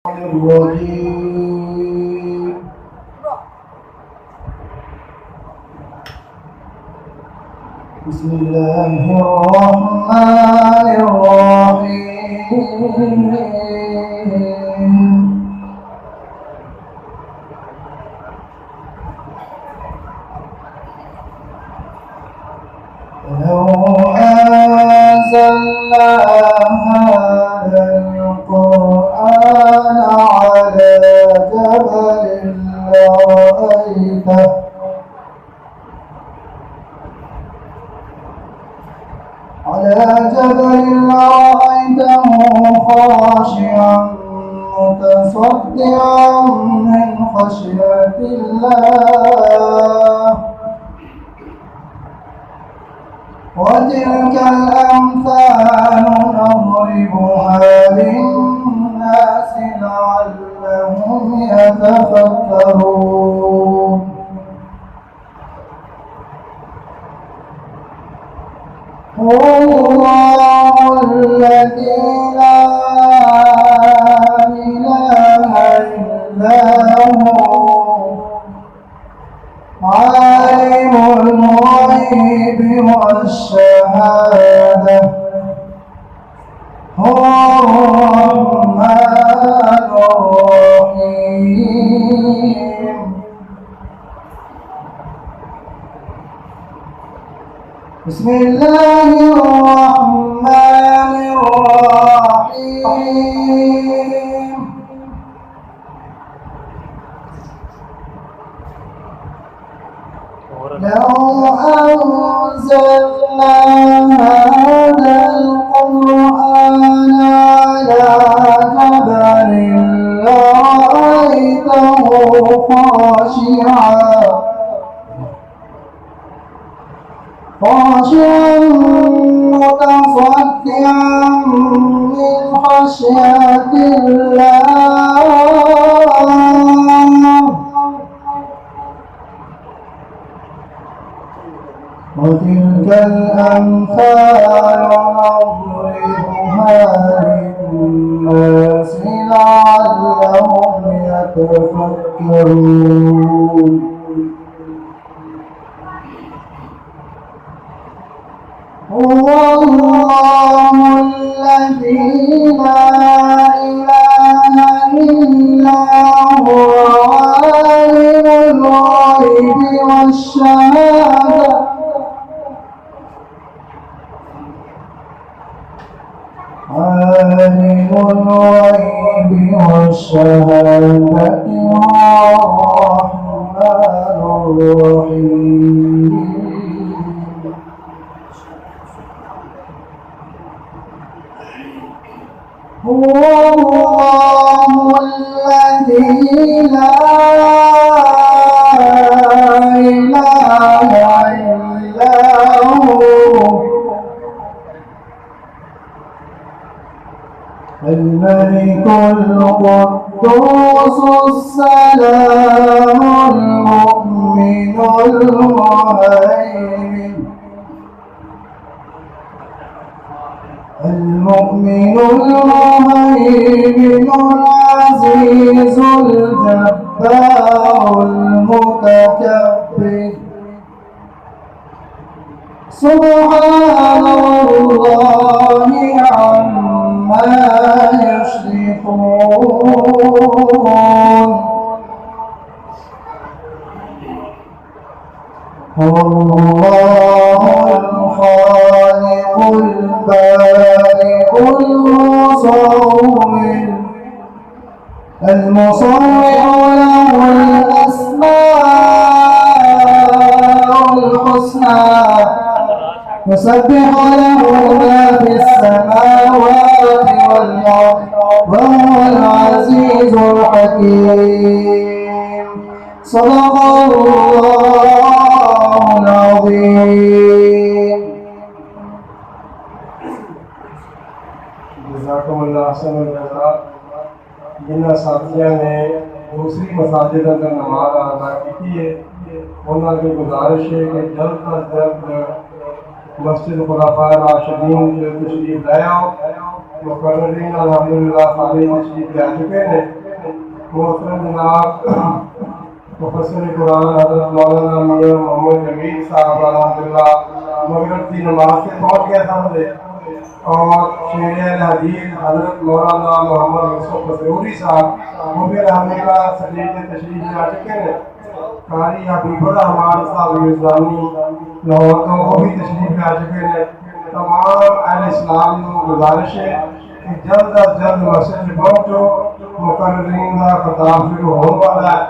الرجيم بسم الله الرحمن الرحيم لو أنزلنا هذا القرآن على جبل لرأيته خاشعا متصدعا من خشية الله وتلك الأمثال نضربها للناس لعلهم يتفكرون هو الله الذي لا إله إلا هو عالم الغيب والشهادة هو الرحمن الرحيم بسم الله الرحمن الرحيم لو أنزلنا هذا القرآن على جبل لرأيته خاشعا متصدعا من خشية الله وتلك الأمثال نضربها للناس لعلهم يتفكرون هو الله الذي لا إله إلا هو عالم الغيب والشهادة عالم الغيب والشهادة الرحمن الرحيم هو الله الذي لا إله إلا هو الملك القدوس السلام المؤمن المهيمن العزيز الجبار المتكبر سبحان الله عما يشركون هو الله الخالق البارئ المصور له الأسماء الحسنى يسبح له ما في السماوات والأرض وهو العزيز الحكيم صدق الله العظيم जज़ाकुमुल्लाह अहसन जज़ा। जिन्होंने साथियों ने दूसरी मसाजिद अंदर नमाज अदा की है उन्होंने गुजारिश है कि जल्द अज जल्द मस्जिद खुलाफा राशिदीन तशरीफ ले आओ मुकर्ररीन अल्हम्दुलिल्लाह सारे तशरीफ ले चुके हैं। मोहतरम जनाब मुफस्सिर कुरान हज़रत मौलाना मियां मोहम्मद जमील साहब अल्हम्दुलिल्लाह मगरिब की नमाज से पहुँच गए सामने, और शेर हदीस हज़रत मौलाना मोहम्मद यूसुफ मसरूरी साहब वो भी अल्हम्दुलिल्लाह तशरीफ ले आ चुके हैं। कारी हबीबुर रहमान साहब यूज़ानी लाहौर तो वो भी तशरीफ ले आ चुके हैं। तमाम अहले इस्लाम को गुजारिश है कि जल्द अज जल्द मस्जिद में पहुँचो, मुकर्ररीन का खिताब शुरू होने वाला है।